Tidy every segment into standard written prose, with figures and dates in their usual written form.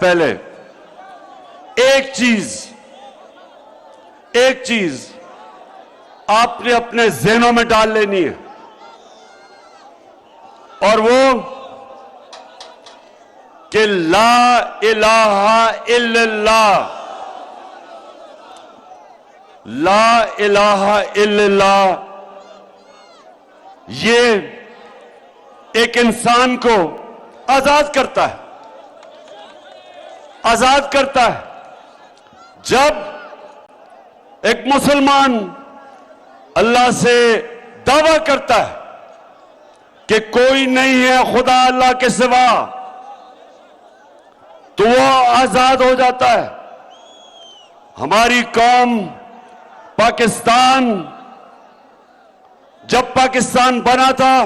पहले एक चीज आपने अपने ज़हनों में डाल लेनी है, और वो कि ला इलाहा इल्लल्लाह, ला इलाहा इल्लल्लाह ये एक इंसान को आजाद करता है, आजाद करता है। जब एक मुसलमान अल्लाह से दावा करता है कि कोई नहीं है खुदा अल्लाह के सिवा, तो वो आजाद हो जाता है। हमारी कौम पाकिस्तान, जब पाकिस्तान बना था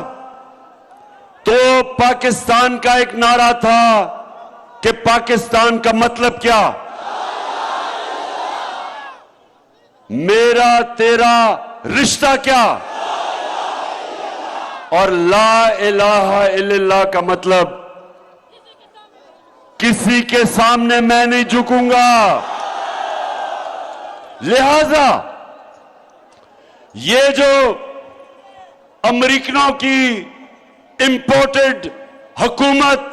तो पाकिस्तान का एक नारा था कि पाकिस्तान का मतलब क्या, मेरा तेरा रिश्ता क्या, और ला इलाहा इल्लल्लाह का मतलब किसी के सामने मैं नहीं झुकूंगा। लिहाजा ये जो अमेरिकनों की इंपोर्टेड हुकूमत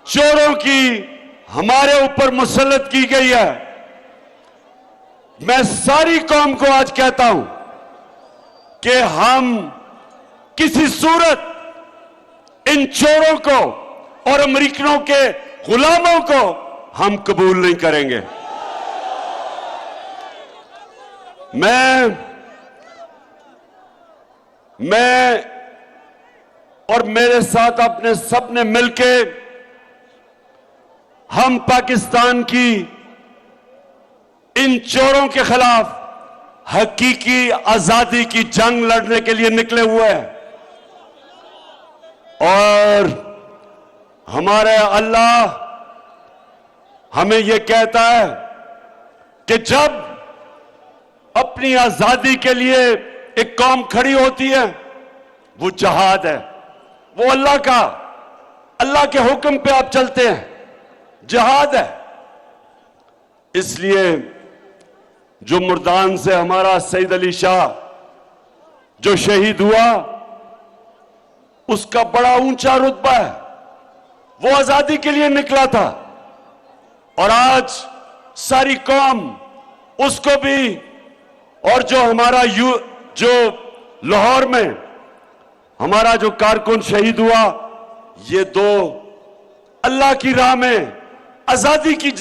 चोरों की हमारे ऊपर मुसल्लत की गई है, मैं सारी कौम को आज कहता हूं कि हम किसी सूरत इन चोरों को और अमेरिकनों के गुलामों को हम कबूल नहीं करेंगे। मैं और मेरे साथ अपने सबने मिलके हम पाकिस्तान की इन चोरों के खिलाफ हकीकी आजादी की जंग लड़ने के लिए निकले हुए हैं। और हमारे अल्लाह हमें यह कहता है कि जब अपनी आजादी के लिए एक कौम खड़ी होती है, वो जहाद है, वो अल्लाह के हुक्म पे आप चलते हैं, जहाद है। इसलिए जो मुर्दान से हमारा सईद अली शाह जो शहीद हुआ, उसका बड़ा ऊंचा रुतबा है, वो आजादी के लिए निकला था, और आज सारी कौम उसको भी, और जो हमारा जो लाहौर में हमारा जो कारकुन शहीद हुआ, ये दो अल्लाह की राह में आजादी की,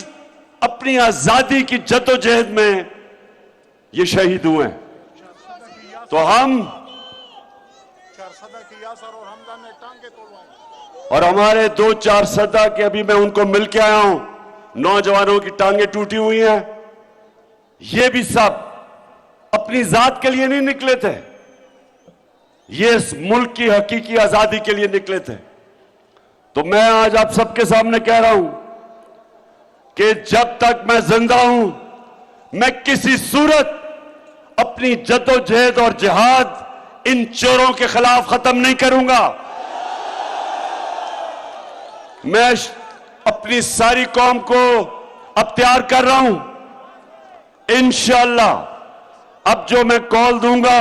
अपनी आजादी की जद्दोजहद में ये शहीद हुए हैं। तो हम और हमारे 2-4 सदा के, अभी मैं उनको मिल के आया हूं, नौजवानों की टांगे टूटी हुई हैं, ये भी सब अपनी जात के लिए नहीं निकले थे, ये इस मुल्क की हकीकी आजादी के लिए निकले थे। तो मैं आज आप सबके सामने कह रहा हूं कि जब तक मैं जिंदा हूं, मैं किसी सूरत अपनी जद्दोजहद और जिहाद इन चोरों के खिलाफ खत्म नहीं करूंगा। मैं अपनी सारी कौम को अब तैयार कर रहा हूं, इंशाअल्लाह अब जो मैं कॉल दूंगा,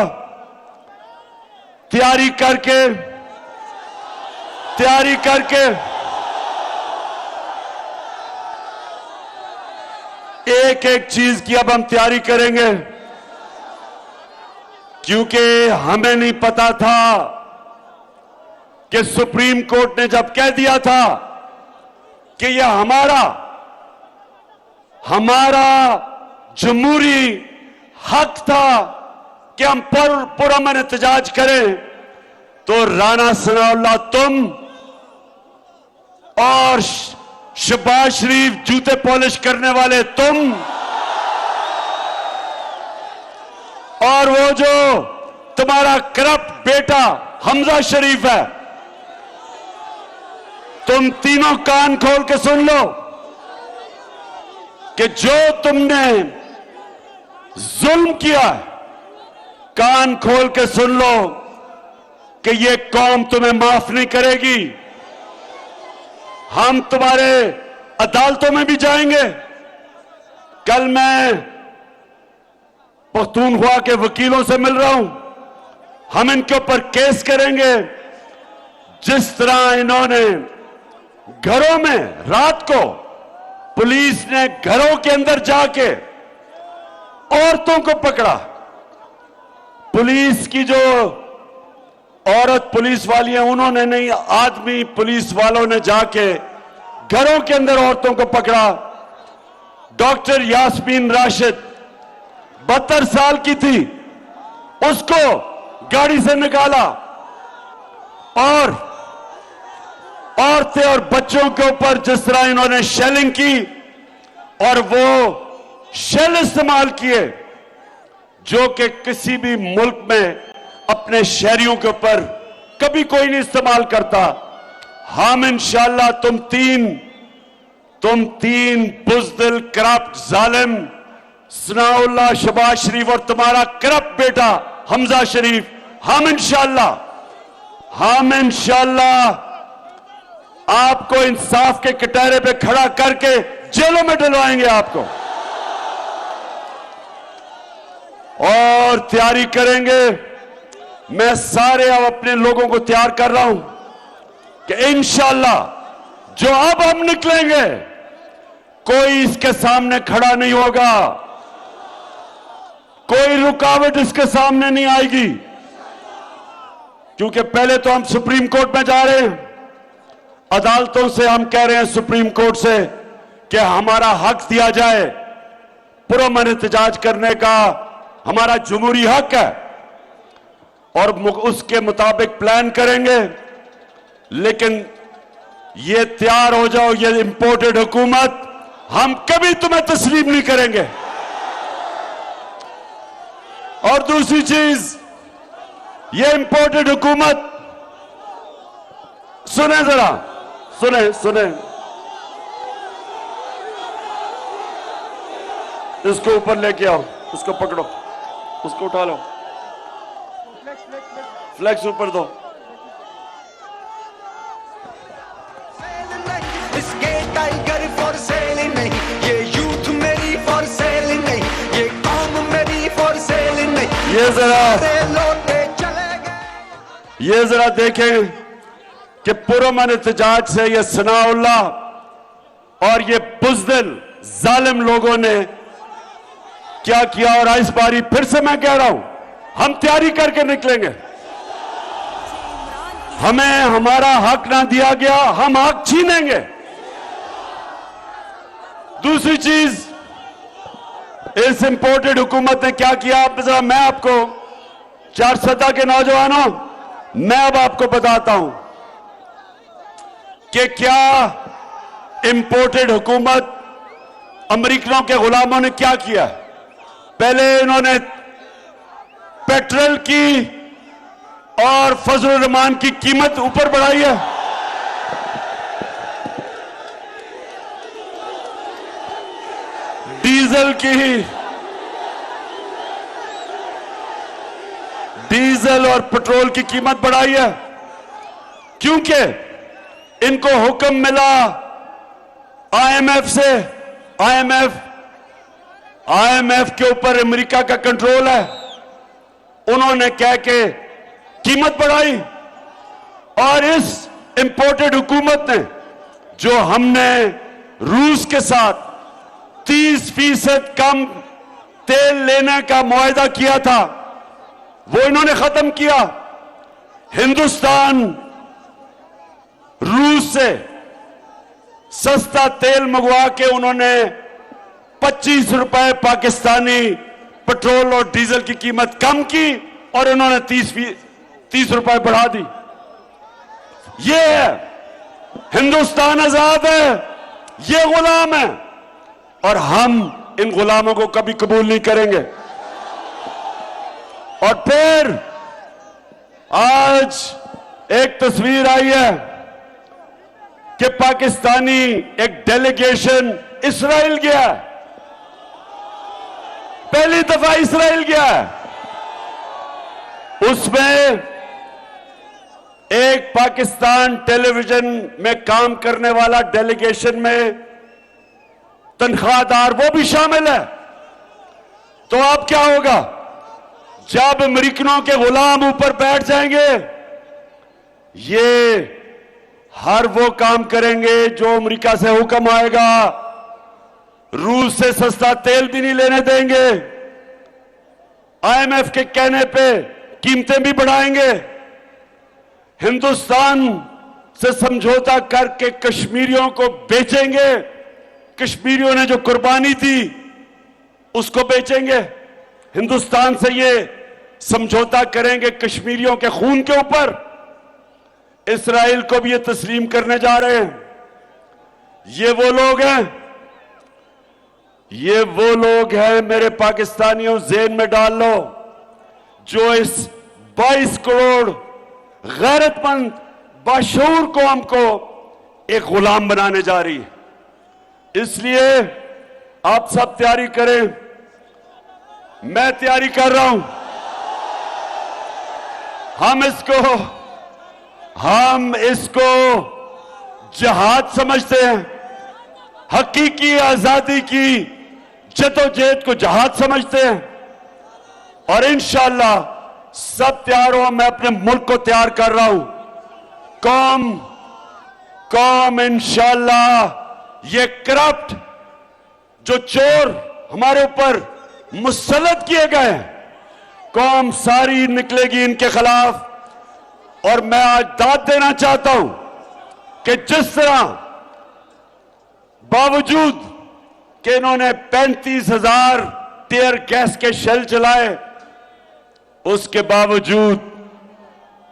तैयारी करके एक एक चीज की अब हम तैयारी करेंगे, क्योंकि हमें नहीं पता था कि सुप्रीम कोर्ट ने जब कह दिया था कि यह हमारा जमहूरी हक था कि हम पुरअमन एहतजाज करें, तो राना सनाउल्लाह तुम और शहबाज शरीफ जूते पॉलिश करने वाले तुम, और वो जो तुम्हारा करप्ट बेटा हमजा शरीफ है, तुम तीनों कान खोल के सुन लो कि जो तुमने जुल्म किया है, कान खोल के सुन लो कि ये कौम तुम्हें माफ नहीं करेगी। हम तुम्हारे अदालतों में भी जाएंगे। कल मैं पख्तूनख्वा के वकीलों से मिल रहा हूं, हम इनके ऊपर केस करेंगे। जिस तरह इन्होंने घरों में रात को पुलिस ने घरों के अंदर जाके औरतों को पकड़ा, पुलिस की जो औरत पुलिस वाली है उन्होंने नहीं, आदमी पुलिस वालों ने जाके घरों के अंदर औरतों को पकड़ा। डॉक्टर यास्मीन राशिद 72 साल की थी, उसको गाड़ी से निकाला और औरतें और बच्चों के ऊपर जिस तरह इन्होंने शेलिंग की और वो शेल इस्तेमाल किए जो कि किसी भी मुल्क में अपने शहरियों के ऊपर कभी कोई नहीं इस्तेमाल करता। हम इंशाअल्लाह तुम तीन बुज़दिल करप्ट जालिम सनाउल्लाह शहबाज शरीफ और तुम्हारा करप्ट बेटा हमजा शरीफ, हम इंशाअल्लाह आपको इंसाफ के कटहरे पे खड़ा करके जेलों में डलवाएंगे आपको, और तैयारी करेंगे। मैं सारे अब अपने लोगों को तैयार कर रहा हूं कि इंशाअल्लाह जो अब हम निकलेंगे कोई इसके सामने खड़ा नहीं होगा, कोई रुकावट इसके सामने नहीं आएगी, क्योंकि पहले तो हम सुप्रीम कोर्ट में जा रहे हैं, अदालतों से हम कह रहे हैं सुप्रीम कोर्ट से कि हमारा हक दिया जाए, पुरअमन एहतजाज करने का हमारा जमहूरी हक है और उसके मुताबिक प्लान करेंगे। लेकिन ये तैयार हो जाओ, ये इंपोर्टेड हुकूमत हम कभी तुम्हें तस्लीम नहीं करेंगे। और दूसरी चीज, ये इंपोर्टेड हुकूमत, सुने जरा, सुने इसको ऊपर लेके आओ, उसको पकड़ो, उसको उठा लो, फ्लैक्स ऊपर दो। इसके टाइगर फॉर सेलिंग नहीं, ये यूथ मेरी फॉर सेलिंग नहीं, ये कौम मेरी फॉर सेलिंग नहीं। ये लौटे चले गए। ये जरा देखें कि पुरअमन एहतजाज से ये सनाउल्लाह और ये बुज़दिल जालिम लोगों ने क्या किया। और इस बारी फिर से मैं कह रहा हूं, हम तैयारी करके निकलेंगे। हमें हमारा हक ना दिया गया, हम हक छीनेंगे। दूसरी चीज, इस इंपोर्टेड हुकूमत ने क्या किया, आप जरा, मैं आपको चारसदा के नौजवानों, मैं अब आपको बताता हूं कि क्या इंपोर्टेड हुकूमत अमेरिकनों के गुलामों ने क्या किया। पहले इन्होंने पेट्रोल की और फजल रहमान की कीमत ऊपर बढ़ाई है, डीजल और पेट्रोल की कीमत बढ़ाई है, क्योंकि इनको हुक्म मिला आईएमएफ से। आईएमएफ के ऊपर अमेरिका का कंट्रोल है, उन्होंने कह के कीमत बढ़ाई। और इस इंपोर्टेड हुकूमत ने, जो हमने रूस के साथ 30% कम तेल लेने का मुआहदा किया था, वो इन्होंने खत्म किया। हिंदुस्तान रूस से सस्ता तेल मंगवा के उन्होंने 25 रुपए पाकिस्तानी पेट्रोल और डीजल की कीमत कम की और इन्होंने 30 रुपए बढ़ा दी। ये है हिंदुस्तान आजाद है, ये गुलाम है, और हम इन गुलामों को कभी कबूल नहीं करेंगे। और फिर आज एक तस्वीर आई है कि पाकिस्तानी एक डेलीगेशन इस्राइल गया है, पहली दफा इस्राइल गया है। उसमें एक पाकिस्तान टेलीविजन में काम करने वाला डेलीगेशन में तनख्वाहदार वो भी शामिल है। तो अब क्या होगा जब अमेरिकनों के गुलाम ऊपर बैठ जाएंगे? ये हर वो काम करेंगे जो अमेरिका से हुक्म आएगा। रूस से सस्ता तेल भी नहीं लेने देंगे। आईएमएफ के कहने पे कीमतें भी बढ़ाएंगे। हिंदुस्तान से समझौता करके कश्मीरियों को बेचेंगे। कश्मीरियों ने जो कुर्बानी दी उसको बेचेंगे। हिंदुस्तान से ये समझौता करेंगे कश्मीरियों के खून के ऊपर। इस्राएल को भी ये तस्लीम करने जा रहे हैं। ये वो लोग हैं, ये वो लोग हैं मेरे पाकिस्तानियों, ज़हन में डाल लो, जो इस 22 करोड़ गैरतमंद बाशऊर कौम को एक गुलाम बनाने जा रही है। इसलिए आप सब तैयारी करें, मैं तैयारी कर रहा हूं। हम इसको जहाद समझते हैं। हकीकी आजादी की जदोजहद को जहाद समझते हैं। और इंशाअल्लाह सब तैयार हो, मैं अपने मुल्क को तैयार कर रहा हूं। कौम इंशाअल्लाह ये करप्ट जो चोर हमारे ऊपर मुसल्लत किए गए हैं, कौम सारी निकलेगी इनके खिलाफ। और मैं आज दाद देना चाहता हूं कि जिस तरह बावजूद कि इन्होंने 35,000 टीयर गैस के शेल चलाए, उसके बावजूद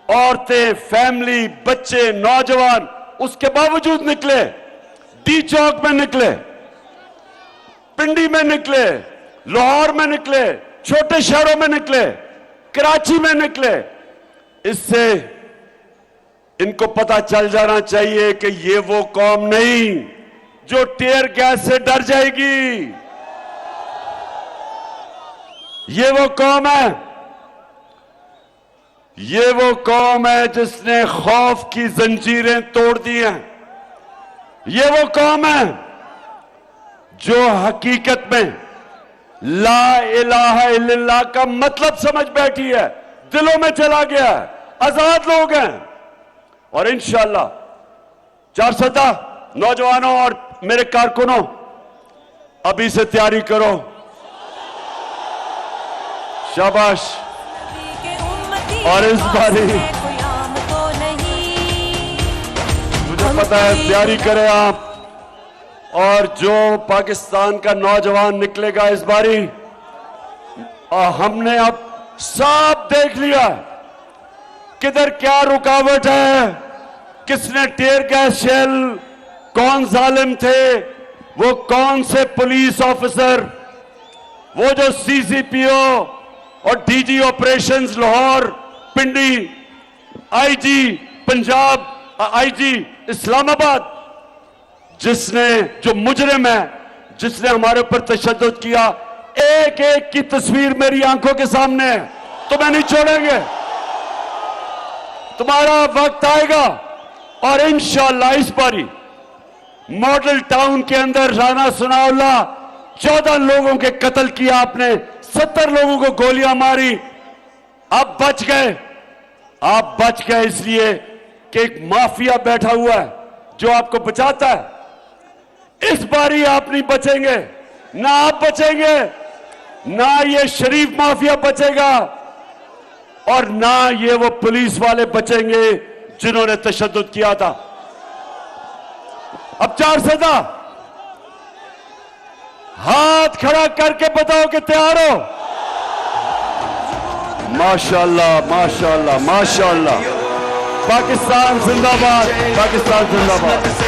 औरतें, फैमिली, बच्चे, नौजवान उसके बावजूद निकले। डी चौक में निकले, पिंडी में निकले, लाहौर में निकले, छोटे शहरों में निकले, कराची में निकले। इससे इनको पता चल जाना चाहिए कि ये वो कौम नहीं जो टीयर गैस से डर जाएगी। ये वो कौम है, ये वो कौम है जिसने खौफ की जंजीरें तोड़ दी हैं। ये वो कौम है जो हकीकत में ला इलाहा इल्लल्लाह का मतलब समझ बैठी है, दिलों में चला गया है, आजाद लोग हैं। और इंशाअल्लाह 4 नौजवानों और मेरे कारकुनों, अभी से तैयारी करो। शाबाश। और इस बारी मुझे पता है तैयारी करें आप। और जो पाकिस्तान का नौजवान निकलेगा इस बारी, हमने अब सब देख लिया किधर क्या रुकावट है, किसने टीयर गैस शेल, कौन जालिम थे, वो कौन से पुलिस ऑफिसर, वो जो सीसीपीओ और डीजी ऑपरेशंस लाहौर, पिंडी, आईजी पंजाब, आईजी इस्लामाबाद, जिसने, जो मुजरिम है, जिसने हमारे ऊपर तशद्दुद किया, एक एक की तस्वीर मेरी आंखों के सामने है। तुम्हें नहीं छोड़ेंगे, तुम्हारा वक्त आएगा। और इंशाअल्लाह इस बारी मॉडल टाउन के अंदर राना सनाउल्लाह 14 लोगों के कत्ल किया आपने, 70 लोगों को गोलियां मारी। आप बच गए, आप बच गए इसलिए कि एक माफिया बैठा हुआ है जो आपको बचाता है। इस बारी आप नहीं बचेंगे, ना आप बचेंगे, ना ये शरीफ माफिया बचेगा, और ना ये वो पुलिस वाले बचेंगे जिन्होंने तशद्दुद किया था। अब 4 हाथ खड़ा करके बताओ कि तैयार हो। माशाअल्लाह, माशाअल्लाह, माशाअल्लाह। पाकिस्तान जिंदाबाद, पाकिस्तान जिंदाबाद।